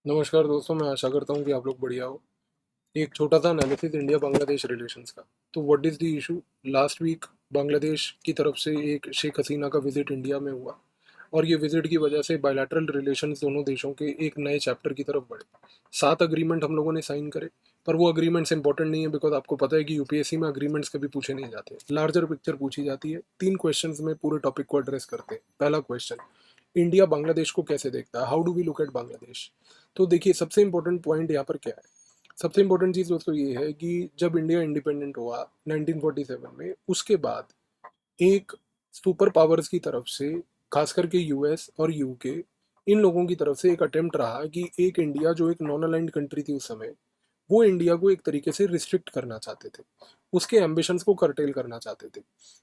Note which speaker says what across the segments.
Speaker 1: नमस्कार दोस्तों, मैं आशा करता हूँ कि आप लोग बढ़िया हो। एक छोटा सा एनालिसिस इंडिया बांग्लादेश रिलेशंस का। तो what is the issue? Last week Bangladesh की तरफ से एक शेख हसीना का विजिट इंडिया में हुआ और ये विजिट की वजह से बायलैटरल रिलेशंस दोनों देशों के एक नए चैप्टर की तरफ बढ़े। 7 अग्रीमेंट हम लोगों ने साइन करे, पर वो अग्रीमेंट्स इंपॉर्टेंट नहीं है बिकॉज आपको पता है कि यूपीएससी में अग्रीमेंट्स कभी पूछे नहीं जाते, लार्जर पिक्चर पूछी जाती है। 3 क्वेश्चंस में पूरे टॉपिक को एड्रेस करते हैं। पहला क्वेश्चन, इंडिया बांग्लादेश को कैसे देखता है? How do we look at Bangladesh? तो देखिए, सबसे इंपॉर्टेंट पॉइंट यहाँ पर क्या है? सबसे इंपॉर्टेंट चीज़ दोस्तों ये है कि जब इंडिया इंडिपेंडेंट हुआ 1947 में, उसके बाद एक सुपर पावर्स की तरफ से, खास करके यूएस और यूके, इन लोगों की तरफ से एक अटेम्प्ट रहा कि एक इंडिया जो एक नॉन अलाइंड कंट्री थी उस समय, वो इंडिया को एक तरीके से रिस्ट्रिक्ट करना चाहते थे, उसके एम्बिशंस को करटेल करना चाहते थे,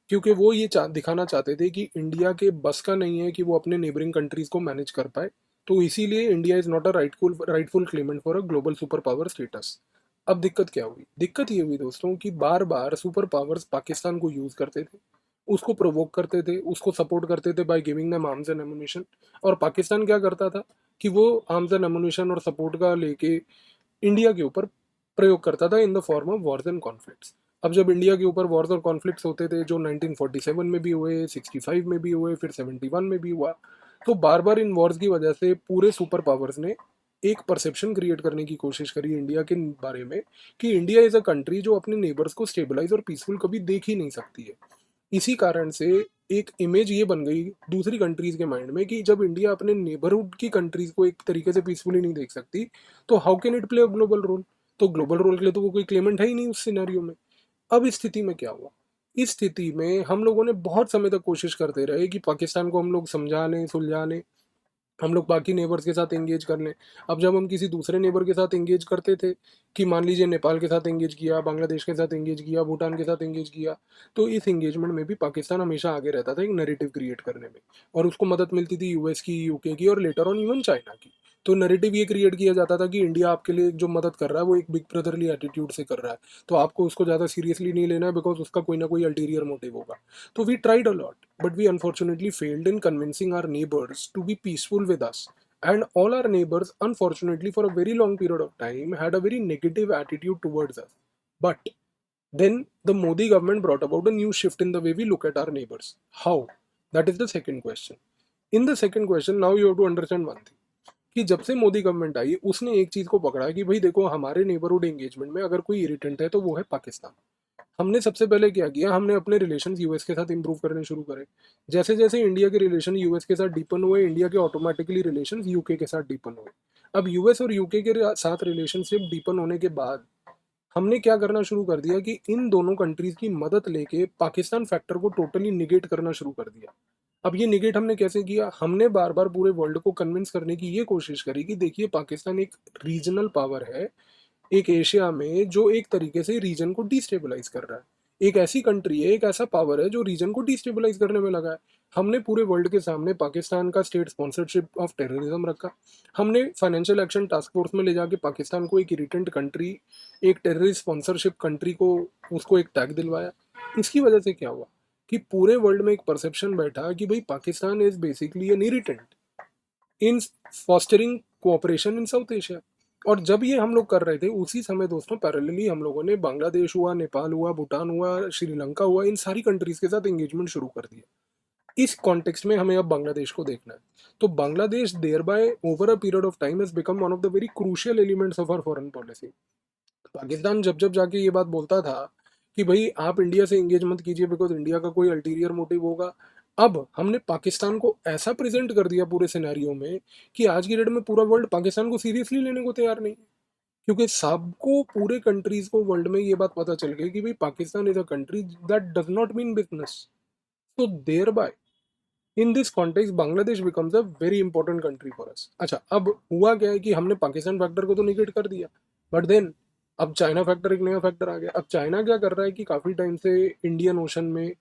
Speaker 1: क्योंकि वो ये दिखाना चाहते थे कि इंडिया के बस का नहीं है कि वो अपने नेबरिंग कंट्रीज को मैनेज कर पाए। तो इसीलिए India is not a rightful Clement for a global super power status. अब दिक्कत क्या हुई? दिक्कत ये हुई दोस्तों कि बार बार सुपर पावर्स पाकिस्तान को यूज करते थे, उसको प्रोवोक करते थे, उसको सपोर्ट करते थे by giving them arms and ammunition. और पाकिस्तान क्या करता था कि वो आर्म्स एंड एमुनिशन और सपोर्ट का लेके इंडिया के ऊपर प्रयोग करता था in the form of Wars and conflicts. अब जब इंडिया के ऊपर वॉर्स और कॉन्फ्लिक्ट्स होते थे, जो 1947 में भी हुए, 65 में भी हुए, फिर 71 में भी हुआ, तो बार बार इन वॉर्स की वजह से पूरे सुपर पावर्स ने एक परसेप्शन क्रिएट करने की कोशिश करी इंडिया के बारे में कि इंडिया इज अ कंट्री जो अपने नेबर्स को स्टेबलाइज और पीसफुल कभी देख ही नहीं सकती है। इसी कारण से एक इमेज ये बन गई दूसरी कंट्रीज के माइंड में कि जब इंडिया अपने नेबरहुड की कंट्रीज को एक तरीके से पीसफुली नहीं देख सकती, तो how can it play a global role? तो ग्लोबल रोल के लिए तो वो कोई क्लेमेंट है ही नहीं उस सिनेरियो में। अब इस स्थिति में क्या हुआ? इस स्थिति में हम लोगों ने बहुत समय तक कोशिश करते रहे कि पाकिस्तान को हम लोग समझा लें, सुलझा लें, हम लोग बाकी नेबर्स के साथ एंगेज कर लें। अब जब हम किसी दूसरे नेबर के साथ एंगेज करते थे, कि मान लीजिए नेपाल के साथ एंगेज किया, बांग्लादेश के साथ एंगेज किया, भूटान के साथ एंगेज किया, तो इस एंगेजमेंट में भी पाकिस्तान हमेशा आगे रहता था एक नैरेटिव क्रिएट करने में, और उसको मदद मिलती थी यूएस की, यूके की, और लेटर ऑन इवन चाइना की। तो नैरेटिव ये क्रिएट किया जाता था कि इंडिया आपके लिए जो मदद कर रहा है वो एक बिग ब्रदरली एटीट्यूड से कर रहा है, तो आपको उसको ज़्यादा सीरियसली नहीं लेना है बिकॉज उसका कोई ना कोई अल्टीरियर मोटिव होगा। तो we tried a lot, but we unfortunately failed in convincing our neighbours to be peaceful with us, and all our neighbors, unfortunately for a very long period of time, had a very negative attitude towards us. But then the Modi government brought about a new shift in the way we look at our neighbors. How? That is the second question. In the second question, now you have to understand one thing, कि जब से Modi government आई उसने एक चीज को पकड़ा कि भाई देखो, हमारे नेबरहुड एंगेजमेंट में अगर कोई इरिटेंट है तो वो है पाकिस्तान। हमने सबसे पहले क्या किया, हमने अपने रिलेशंस यूएस के साथ इंप्रूव करने शुरू करे। जैसे जैसे इंडिया के रिलेशन यूएस के साथ डीपन हुए, इंडिया के ऑटोमेटिकली रिलेशंस यूके के साथ डीपन हुए। अब यूएस और यूके के साथ रिलेशनशिप डीपन होने के बाद हमने क्या करना शुरू कर दिया कि इन दोनों कंट्रीज की मदद लेके पाकिस्तान फैक्टर को टोटली निगेट करना शुरू कर दिया। अब ये निगेट हमने कैसे किया? हमने बार बार पूरे वर्ल्ड को कन्विंस करने की ये कोशिश करी कि देखिए, पाकिस्तान एक रीजनल पावर है, एक एशिया में, जो एक तरीके से रीजन को डिस्टेबलाइज कर रहा है। एक ऐसी कंट्री है, एक ऐसा पावर है जो रीजन को डिस्टेबलाइज करने में लगा है। हमने पूरे वर्ल्ड के सामने पाकिस्तान का स्टेट स्पॉन्सरशिप ऑफ टेररिज्म रखा। हमने फाइनेंशियल एक्शन टास्क फोर्स में ले जाके पाकिस्तान को एक इरिटेंट कंट्री, एक टेररिस्ट स्पॉन्सरशिप कंट्री को, उसको एक टैग दिलवाया। इसकी वजह से क्या हुआ कि पूरे वर्ल्ड में एक परसेप्शन बैठा कि भाई Pakistan is basically an irritant in fostering cooperation in south Asia. और जब ये हम लोग कर रहे थे, उसी समय दोस्तों पैरेलली हम लोगों ने बांग्लादेश हुआ, नेपाल हुआ, भूटान हुआ, श्रीलंका हुआ, इन सारी कंट्रीज के साथ एंगेजमेंट शुरू कर दिया। इस कॉन्टेक्स्ट में हमें अब बांग्लादेश को देखना है। तो Bangladesh thereby over a period of time has become one of the very crucial elements of our foreign policy. Pakistan जब जब जाके ये बात बोलता था कि भाई आप इंडिया से एंगेज मत कीजिए बिकॉज इंडिया का कोई अल्टीरियर मोटिव होगा, अब हमने पाकिस्तान को ऐसा प्रेजेंट कर दिया पूरे सिनेरियो में कि आज की डेट में पूरा वर्ल्ड पाकिस्तान को सीरियसली लेने को तैयार नहीं है। क्योंकि सबको, पूरे कंट्रीज को वर्ल्ड में ये बात पता चल गई कि भाई Pakistan is a country that does not mean business. तो thereby in this context Bangladesh becomes a very important country for us. अच्छा, अब हुआ क्या है कि हमने पाकिस्तान फैक्टर को तो निगेट कर दिया, बट देन अब चाइना फैक्टर, एक नया फैक्टर आ गया। अब चाइना क्या कर रहा है कि काफी टाइम से इंडियन ओशन में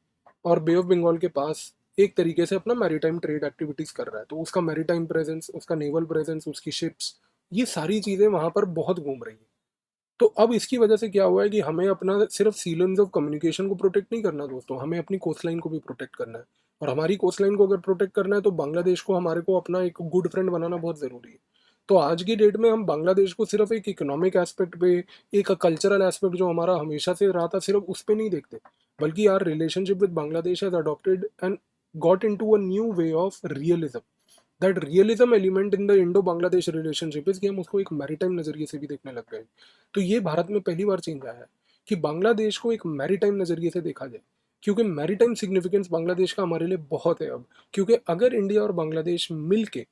Speaker 1: और बे ऑफ बंगाल के पास एक तरीके से अपना मैरीटाइम ट्रेड एक्टिविटीज कर रहा है। तो उसका मैरीटाइम प्रेजेंस, उसका नेवल प्रेजेंस, उसकी शिप्स, ये सारी चीजें वहां पर बहुत घूम रही है। तो अब इसकी वजह से क्या हुआ है कि हमें अपना सिर्फ सी लेन्स ऑफ कम्युनिकेशन को प्रोटेक्ट नहीं करना दोस्तों, हमें अपनी कोस्ट लाइन को भी प्रोटेक्ट करना है। और हमारी कोस्ट लाइन को अगर प्रोटेक्ट करना है तो बांग्लादेश को, हमारे को अपना एक गुड फ्रेंड बनाना बहुत ज़रूरी है। तो आज की डेट में हम बांग्लादेश को सिर्फ एक इकोनॉमिक एस्पेक्ट पे, एक कल्चरल एस्पेक्ट जो हमारा हमेशा से रहा था, सिर्फ उस पे नहीं देखते, बल्कि our relationship with Bangladesh has adopted and got into a new way of realism. That realism element in the Indo Bangladesh relationship is कि हम उसको एक मैरीटाइम नजरिए से भी देखने लग गए। तो ये भारत में पहली बार चेंज आया है कि बांग्लादेश को एक मैरीटाइम नजरिए से देखा जाए, क्योंकि मैरीटाइम सिग्निफिकेंस बांग्लादेश का हमारे लिए बहुत है अब। क्योंकि अगर इंडिया और बांग्लादेश मिल के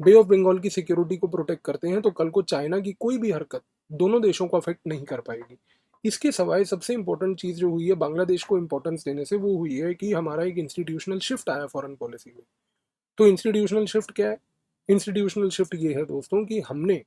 Speaker 1: बे ऑफ बंगाल की सिक्योरिटी को प्रोटेक्ट करते हैं तो कल को चाइना की कोई भी हरकत दोनों देशों को अफेक्ट नहीं कर पाएगी। इसके सवाए सबसे इंपॉर्टेंट चीज जो हुई है बांग्लादेश को इंपॉर्टेंस देने से, वो हुई है कि हमारा एक इंस्टीट्यूशनल शिफ्ट आया फॉरेन पॉलिसी में। तो इंस्टीट्यूशनल शिफ्ट क्या है? इंस्टीट्यूशनल शिफ्ट ये है दोस्तों कि हमने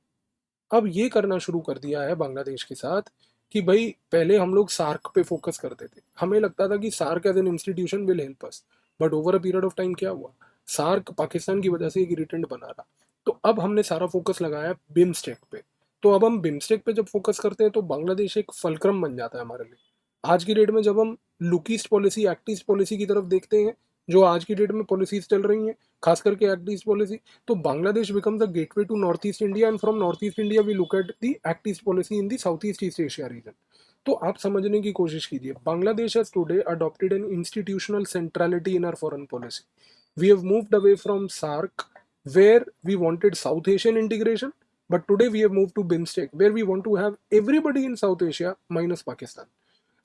Speaker 1: अब ये करना शुरू कर दिया है बांग्लादेश के साथ कि भाई पहले हम लोग सार्क पे फोकस करते थे, हमें लगता था कि SAARC as an institution will help us, but over a period of time क्या हुआ, सार्क पाकिस्तान की वजह से एक इरिटेंट बना रहा। तो अब हमने सारा फोकस लगाया बिम्स्टेक पे। तो अब हम बिम्स्टेक पे जब फोकस करते हैं तो बांग्लादेश एक फलक्रम बन जाता है हमारे लिए। आज की डेट में जब हम look east policy, act East policy की तरफ देखते हैं, जो आज की डेट में पॉलिसीज चल रही हैं, खास करके एक्ट ईस्ट पॉलिसी, तो Bangladesh become the gateway to north east India, and from north east India we look at the Act East Policy in the south east east Asia region. तो आप समझने की कोशिश कीजिए, Bangladesh has today adopted an institutional centrality in our foreign policy. We have moved away from SAARC where we wanted South Asian integration, but today we have moved to BIMSTEC where we want to have everybody in South Asia minus Pakistan.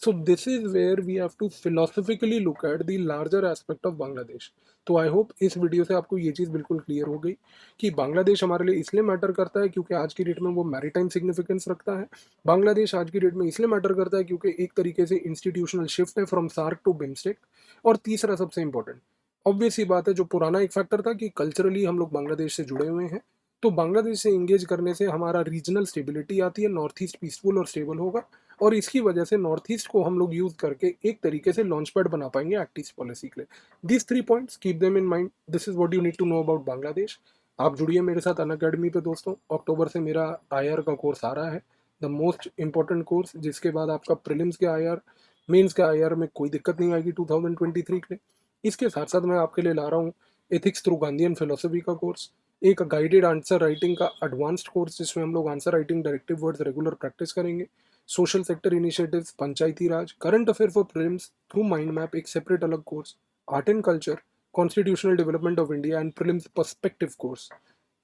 Speaker 1: So this is where we have to philosophically look at the larger aspect of Bangladesh. तो I hope इस video से आपको ये चीज़ बिल्कुल clear हो गई कि बांग्लादेश हमारे लिए इसलिए मैटर करता है क्योंकि आज की डेट में वो मैरीटाइम सिग्निफिकेंस रखता है। बांग्लादेश आज की डेट में इसलिए मैटर करता है क्योंकि एक तरीके से इंस्टीट्यूशनल शिफ्ट है फ्रॉम सार्क टू बिम्स्टेक। और तीसरा सबसे इंपॉर्टेंट, ऑब्वियस ही बात है, जो पुराना एक फैक्टर था कि कल्चरली हम लोग बांग्लादेश से जुड़े हुए हैं, तो बांग्लादेश से इंगेज करने से हमारा रीजनल स्टेबिलिटी आती है, नॉर्थ ईस्ट पीसफुल और स्टेबल होगा, और इसकी वजह से नॉर्थ ईस्ट को हम लोग यूज करके एक तरीके से लॉन्च पैड बना पाएंगे एक्ट ईस्ट पॉलिसी के लिए। This 3 points keep them in mind, this is what you need to know about Bangladesh. आप जुड़िए मेरे साथ अनअकैडमी पे दोस्तों। अक्टूबर से मेरा आईआर का कोर्स आ रहा है, द मोस्ट इंपॉर्टेंट कोर्स, जिसके बाद आपका प्रीलिम्स के आईआर, मेंस के आईआर में कोई दिक्कत नहीं आएगी 2023 के लिए। इसके साथ साथ मैं आपके लिए ला रहा हूँ एथिक्स थ्रू गांधीयन फिलोसफी का कोर्स, एक गाइडेड आंसर राइटिंग का एडवांस्ड कोर्स जिसमें हम लोग answer writing, directive words regular practice करेंगे, social sector initiatives, Panchayati Raj, current affair for prelims through mind map एक सेपरेट अलग course, art and culture, constitutional development of India and prelims perspective course.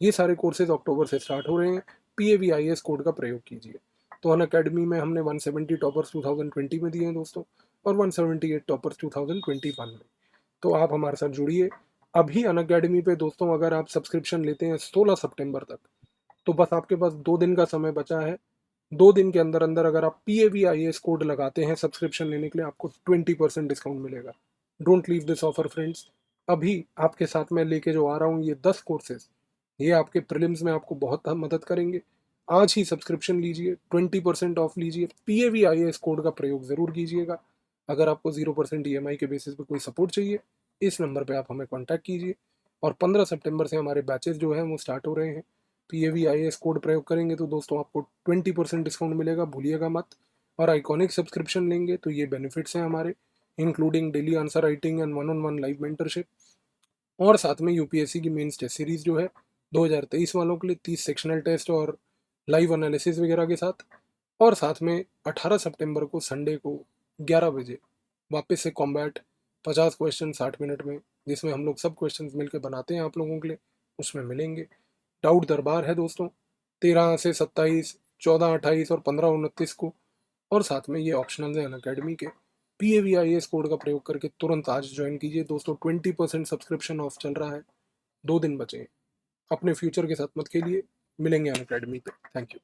Speaker 1: ये सारे courses अक्टूबर से start हो रहे हैं। PAVIS code का प्रयोग कीजिए। तो अन अकेडमी में हमने 170 टॉपर्स 2020 में दिए हैं दोस्तों, और 178 टॉपर्स 2021 में। तो आप हमारे साथ जुड़िए अभी अन अकेडमी पे दोस्तों। अगर आप सब्सक्रिप्शन लेते हैं 16 सितंबर तक, तो बस आपके पास 2 दिन का समय बचा है। 2 दिन के अंदर अंदर अगर आप PAVIS कोड लगाते हैं सब्सक्रिप्शन लेने के लिए, आपको 20% डिस्काउंट मिलेगा। Don't leave this offer friends. अभी आपके साथ मैं लेके जो आ रहा हूँ ये 10 कोर्सेज, ये आपके प्रीलिम्स में आपको बहुत मदद करेंगे। आज ही सब्सक्रिप्शन लीजिए, 20% ऑफ लीजिए, PAVIS कोड का प्रयोग ज़रूर कीजिएगा। अगर आपको 0% EMI के बेसिस पे कोई सपोर्ट चाहिए, इस नंबर पे आप हमें कांटेक्ट कीजिए। और 15 सितंबर से हमारे बैचेस जो हैं वो स्टार्ट हो रहे हैं। PAVIS कोड प्रयोग करेंगे तो दोस्तों आपको 20% डिस्काउंट मिलेगा, भूलिएगा मत। और आइकॉनिक सब्सक्रिप्शन लेंगे तो ये बेनिफिट्स हैं हमारे, including daily answer writing and 1-on-1 live mentorship, और साथ में UPSC की मेंस टेस्ट सीरीज जो है 2023 वालों के लिए 30 सेक्शनल टेस्ट और लाइव एनालिसिस वगैरह के साथ। और साथ में 18 सितंबर को संडे को 11 बजे वापस से कॉम्बैट 50 क्वेश्चन 60 मिनट में, जिसमें हम लोग सब क्वेश्चंस मिलकर बनाते हैं आप लोगों के लिए, उसमें मिलेंगे। डाउट दरबार है दोस्तों, 13 से 27, 14, 28 और 15, 29 को। और साथ में ये ऑप्शनल है अनअकैडमी के। PAVIS कोड का प्रयोग करके तुरंत आज ज्वाइन कीजिए दोस्तों। 20% सब्सक्रिप्शन ऑफ चल रहा है, 2 दिन बचे हैं। अपने फ्यूचर के साथ मत खेलिए। मिलेंगे अनअकैडमी पे। Thank you.